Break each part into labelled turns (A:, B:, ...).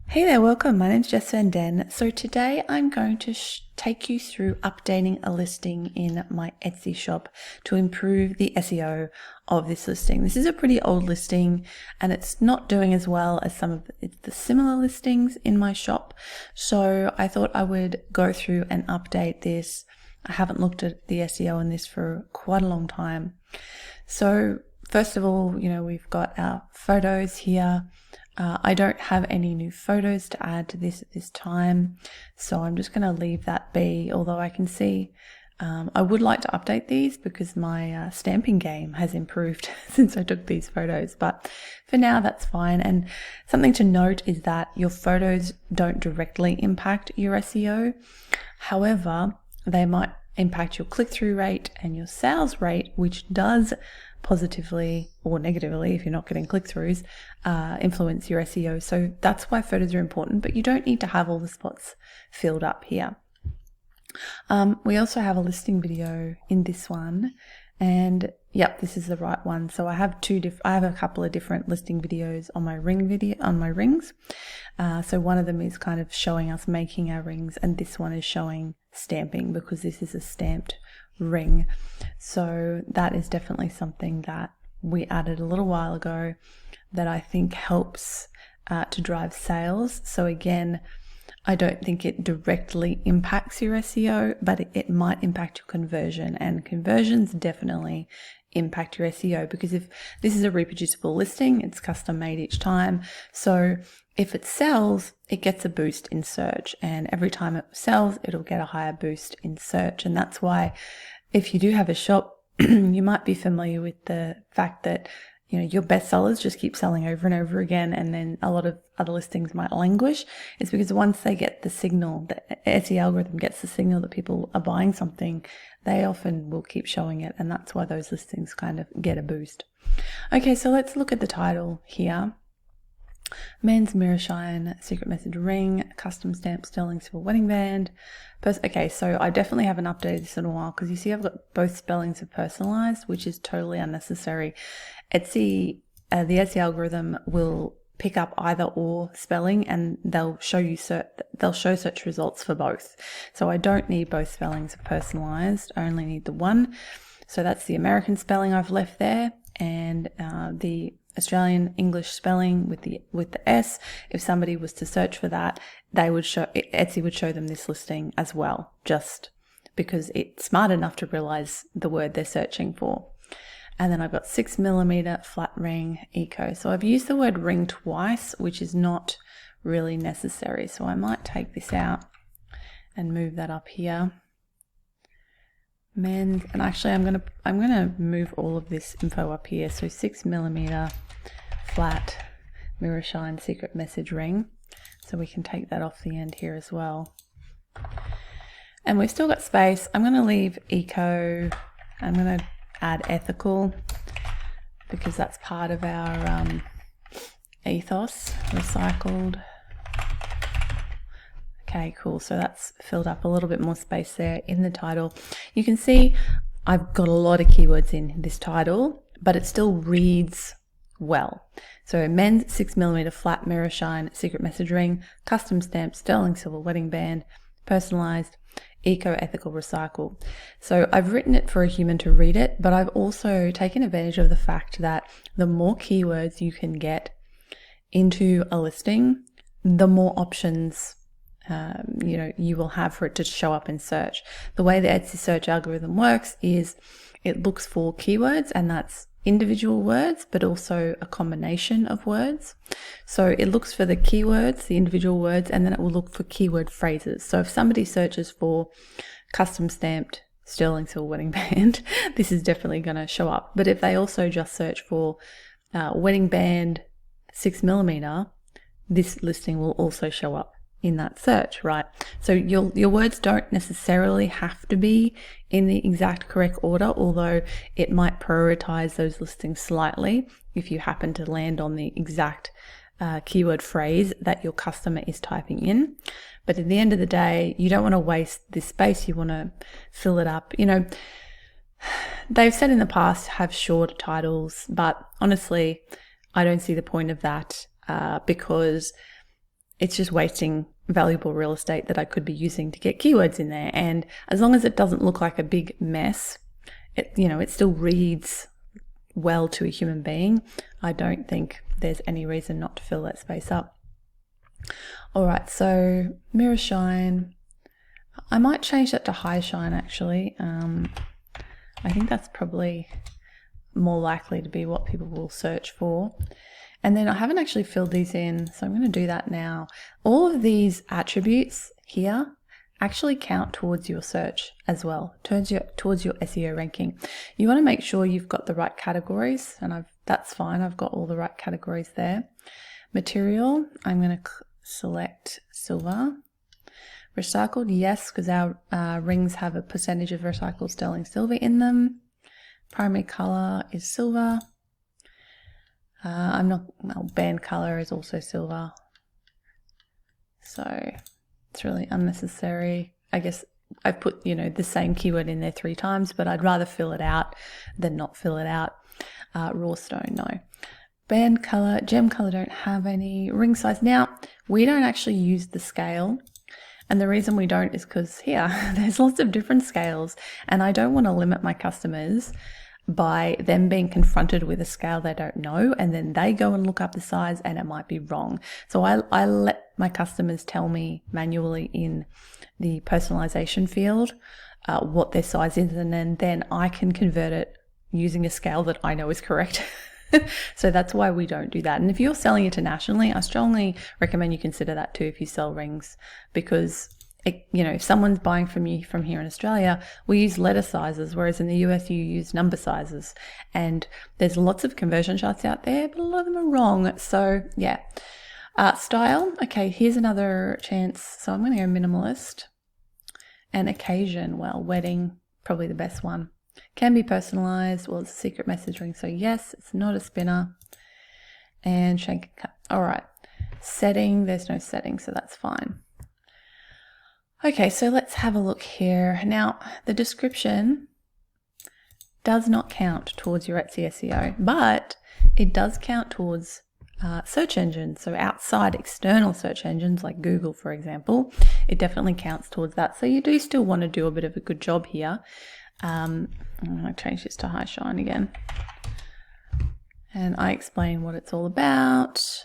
A: Hey there, welcome. My name's Jess and Den. So today I'm going to take you through updating a listing in my Etsy shop to improve the SEO of this listing. This is a pretty old listing and it's not doing as well as some of the similar listings in my shop. So I thought I would go through and update this. I haven't looked at the SEO in this for quite a long time. So first of all, we've got our photos here. I don't have any new photos to add to this at this time, so I'm just going to leave that be, although I can see I would like to update these because my stamping game has improved since I took these photos, but for now that's fine. And something to note is that your photos don't directly impact your SEO. However, they might impact your click-through rate and your sales rate, which does positively or negatively, if you're not getting click-throughs, influence your SEO. So that's why photos are important, but you don't need to have all the spots filled up here. We also have a listing video in this one, and yep, this is the right one. So I have a couple of different listing videos on my rings. So one of them is kind of showing us making our rings, and this one is showing stamping because this is a stamped ring. So that is definitely something that we added a little while ago that I think helps to drive sales. So again, I don't think it directly impacts your SEO, but it might impact your conversion, and conversions definitely impact your SEO because if this is a reproducible listing, it's custom made each time. So if it sells, it gets a boost in search, and every time it sells, it'll get a higher boost in search. And that's why if you do have a shop, you might be familiar with the fact that your best sellers just keep selling over and over again, and then a lot of other listings might languish. It's because once they get the signal, the SEO algorithm gets the signal that people are buying something, they often will keep showing it, and that's why those listings kind of get a boost. Okay, so let's look at the title here. Men's mirror shine secret message ring, custom stamp sterling silver wedding band. Okay, so I definitely haven't updated this in a while because you see I've got both spellings of personalized, which is totally unnecessary. Etsy, the Etsy algorithm will pick up either or spelling, and they'll show search results for both. So I don't need both spellings of personalized. I only need the one. So that's the American spelling I've left there, and the Australian English spelling with the S. If somebody was to search for that, Etsy would show them this listing as well, just because it's smart enough to realize the word they're searching for. And then I've got 6mm flat ring eco. So I've used the word ring twice, which is not really necessary. So I might take this out and move that up here. Men's, and actually I'm gonna move all of this info up here. So 6mm flat mirror shine secret message ring. So we can take that off the end here as well. And we've still got space. I'm gonna leave eco. I'm gonna add ethical because that's part of our ethos. Recycled. Okay, cool. So that's filled up a little bit more space there in the title. You can see I've got a lot of keywords in this title, but it still reads well. So men's 6mm flat mirror shine secret message ring, custom stamped sterling silver wedding band, personalized, eco, ethical, recycle. So I've written it for a human to read it, but I've also taken advantage of the fact that the more keywords you can get into a listing, the more options you will have for it to show up in search. The way the Etsy search algorithm works is it looks for keywords, and that's individual words, but also a combination of words. So it looks for the keywords, the individual words, and then it will look for keyword phrases. So if somebody searches for custom stamped sterling silver wedding band, this is definitely going to show up. But if they also just search for wedding band 6mm, this listing will also show up in that search, right? So your words don't necessarily have to be in the exact correct order, although it might prioritize those listings slightly if you happen to land on the exact keyword phrase that your customer is typing in. But at the end of the day, you don't want to waste this space. You want to fill it up. They've said in the past have short titles, but honestly, I don't see the point of that because it's just wasting valuable real estate that I could be using to get keywords in there. And as long as it doesn't look like a big mess, it still reads well to a human being. I don't think there's any reason not to fill that space up. All right, so mirror shine. I might change that to high shine actually. I think that's probably more likely to be what people will search for. And then I haven't actually filled these in, so I'm going to do that now. All of these attributes here actually count towards your search as well, towards your SEO ranking. You want to make sure you've got the right categories, and that's fine. I've got all the right categories there. Material, I'm going to select silver. Recycled, yes, because our rings have a percentage of recycled sterling silver in them. Primary color is silver. Band color is also silver. So it's really unnecessary. I guess I've put, the same keyword in there 3 times, but I'd rather fill it out than not fill it out. Raw stone, no. Band color, gem color don't have any. Ring size. Now, we don't actually use the scale. And the reason we don't is because here, there's lots of different scales, and I don't want to limit my customers by them being confronted with a scale they don't know, and then they go and look up the size and it might be wrong. So I let my customers tell me manually in the personalization field what their size is, and then I can convert it using a scale that I know is correct. So that's why we don't do that. And if you're selling internationally, I strongly recommend you consider that too if you sell rings, because if someone's buying from you from here in Australia, we use letter sizes, whereas in the US you use number sizes. And there's lots of conversion charts out there, but a lot of them are wrong. So yeah. Style. Okay, here's another chance. So I'm going to go minimalist. And occasion, well, wedding, probably the best one. Can be personalized. Well, it's a secret message ring, so yes, it's not a spinner. And shank and cut. All right. Setting, there's no setting, so that's fine. Okay, so let's have a look here. Now, the description does not count towards your Etsy SEO, but it does count towards search engines. So outside external search engines like Google, for example, it definitely counts towards that. So you do still want to do a bit of a good job here. I'm going to change this to high shine again. And I explain what it's all about.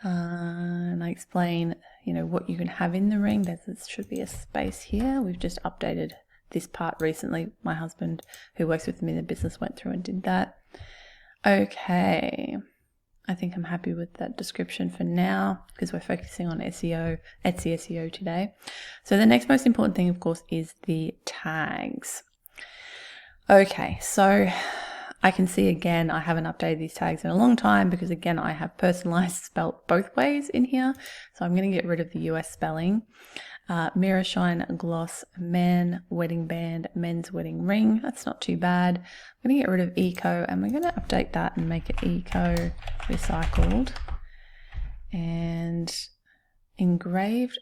A: And I explain, what you can have in the ring. There should be a space here. We've just updated this part recently. My husband, who works with me in the business, went through and did that. Okay. I think I'm happy with that description for now because we're focusing on SEO, Etsy SEO today. So the next most important thing, of course, is the tags. Okay, so I can see again, I haven't updated these tags in a long time because again, I have personalized spelt both ways in here. So I'm going to get rid of the US spelling. Mirror shine, gloss, man, wedding band, men's wedding ring. That's not too bad. I'm going to get rid of eco and we're going to update that and make it eco recycled. And engraved.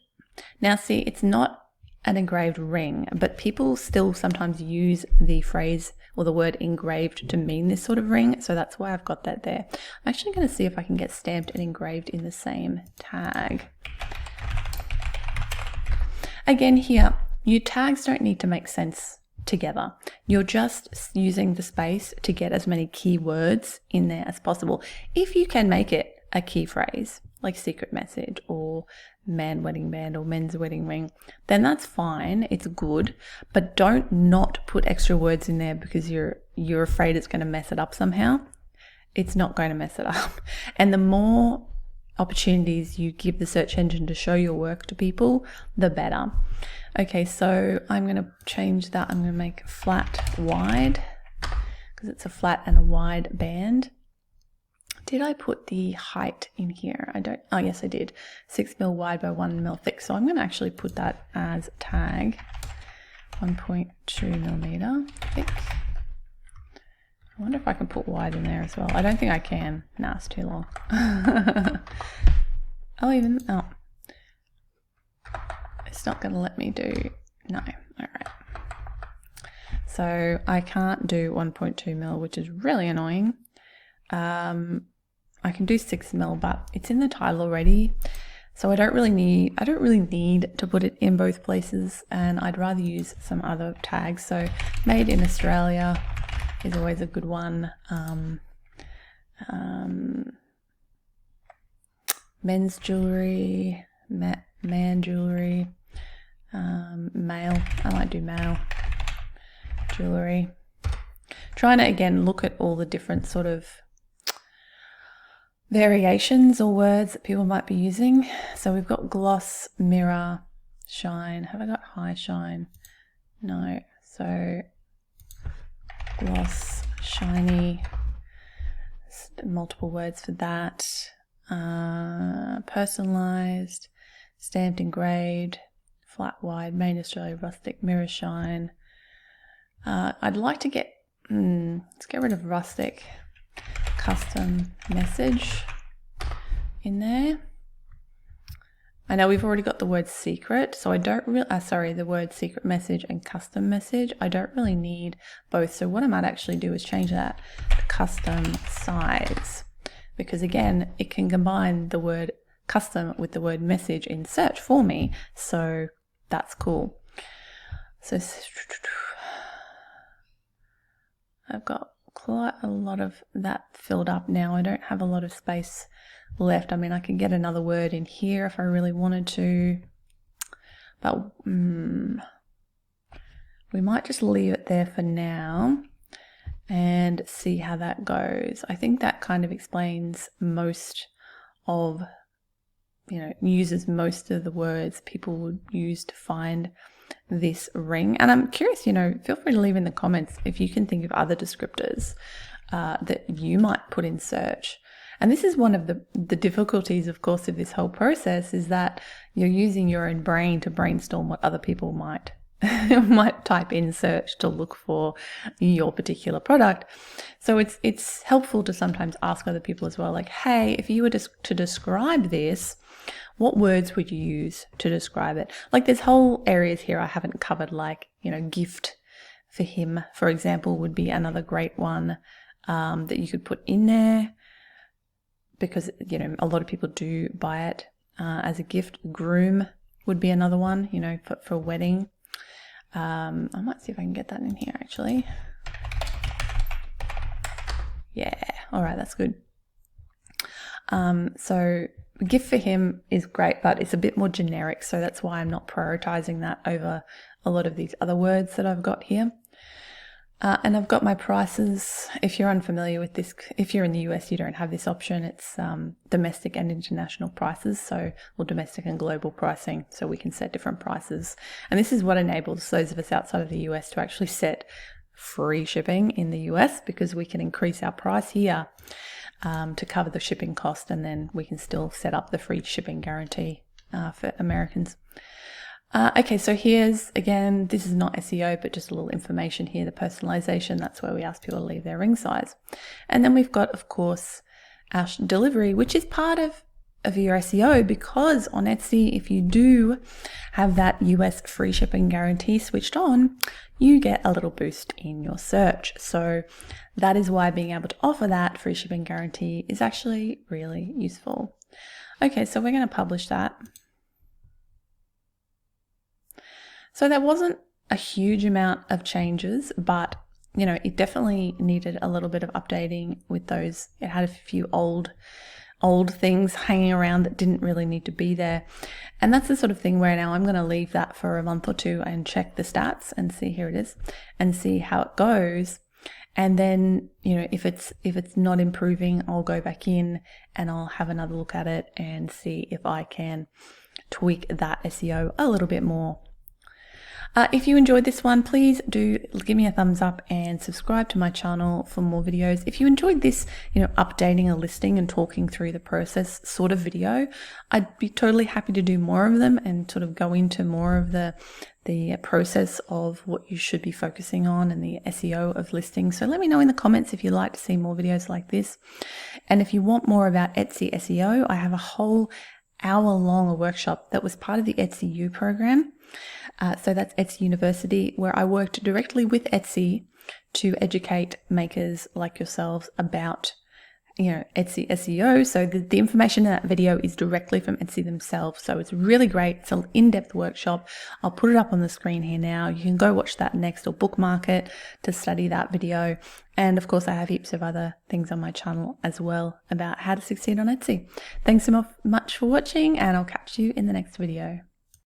A: Now see, it's not an engraved ring, but people still sometimes use the phrase or the word engraved to mean this sort of ring. So that's why I've got that there. I'm actually going to see if I can get stamped and engraved in the same tag. Again here, your tags don't need to make sense together. You're just using the space to get as many keywords in there as possible. If you can make it a key phrase, like secret message or man wedding band or men's wedding ring, then that's fine. It's good, but don't not put extra words in there because you're afraid it's going to mess it up somehow. It's not going to mess it up. And the more opportunities you give the search engine to show your work to people, the better. Okay, so I'm going to change that. I'm going to make flat wide because it's a flat and a wide band. Did I put the height in here? Oh yes, I did. 6 mil wide by 1 mil thick. So I'm going to actually put that as tag 1.2 millimeter thick. I wonder if I can put wide in there as well. I don't think I can. Nah, it's too long. It's not going to let me do, no. All right. So I can't do 1.2 mil, which is really annoying. I can do 6 mil, but it's in the title already. So I don't really need to put it in both places, and I'd rather use some other tags. So made in Australia is always a good one. Men's jewellery, man jewellery, male, I might do male jewellery. Trying to, again, look at all the different sort of variations or words that people might be using. So we've got gloss, mirror, shine. Have I got high shine? No. So gloss, shiny, multiple words for that. Personalized, stamped, engraved, flat, wide, main Australia, rustic, mirror, shine. I'd like to get, let's get rid of rustic, custom, message in there. I know we've already got the word secret, so I don't really, the word secret message and custom message. I don't really need both. So what I might actually do is change that to custom size, because again, it can combine the word custom with the word message in search for me. So that's cool. So I've got quite a lot of that filled up now. I don't have a lot of space left. I mean, I could get another word in here if I really wanted to, but we might just leave it there for now and see how that goes. I think that kind of explains most of, uses most of the words people would use to find this ring. And I'm curious, feel free to leave in the comments if you can think of other descriptors that you might put in search. And this is one of the difficulties, of course, of this whole process, is that you're using your own brain to brainstorm what other people might type in search to look for your particular product. So it's helpful to sometimes ask other people as well, like, hey, if you were to describe this, what words would you use to describe it? Like, there's whole areas here I haven't covered, like, gift for him, for example, would be another great one that you could put in there, because, a lot of people do buy it as a gift. Groom would be another one, for a wedding. I might see if I can get that in here, actually. Yeah, all right, that's good. So gift for him is great, but it's a bit more generic, so that's why I'm not prioritizing that over a lot of these other words that I've got here. And I've got my prices. If you're unfamiliar with this, if you're in the US, you don't have this option. It's domestic and international prices, or domestic and global pricing, so we can set different prices. And this is what enables those of us outside of the US to actually set free shipping in the US, because we can increase our price here to cover the shipping cost, and then we can still set up the free shipping guarantee for Americans. Okay, so here's, again, this is not SEO, but just a little information here, the personalization. That's where we ask people to leave their ring size. And then we've got, of course, our delivery, which is part of your SEO, because on Etsy, if you do have that US free shipping guarantee switched on, you get a little boost in your search. So that is why being able to offer that free shipping guarantee is actually really useful. Okay, so we're going to publish that. So there wasn't a huge amount of changes, but it definitely needed a little bit of updating with those. It had a few old things hanging around that didn't really need to be there. And that's the sort of thing where now I'm going to leave that for a month or two and check the stats and see, here it is, and see how it goes. And then, if it's not improving, I'll go back in and I'll have another look at it and see if I can tweak that SEO a little bit more. If you enjoyed this one, please do give me a thumbs up and subscribe to my channel for more videos. If you enjoyed this, updating a listing and talking through the process sort of video, I'd be totally happy to do more of them and sort of go into more of the process of what you should be focusing on and the SEO of listings. So let me know in the comments if you'd like to see more videos like this. And if you want more about Etsy SEO, I have a whole hour-long workshop that was part of the Etsy U program. So that's Etsy University, where I worked directly with Etsy to educate makers like yourselves about Etsy SEO. So the information in that video is directly from Etsy themselves. So it's really great. It's an in-depth workshop. I'll put it up on the screen here now. You can go watch that next or bookmark it to study that video. And of course, I have heaps of other things on my channel as well about how to succeed on Etsy. Thanks so much for watching, and I'll catch you in the next video.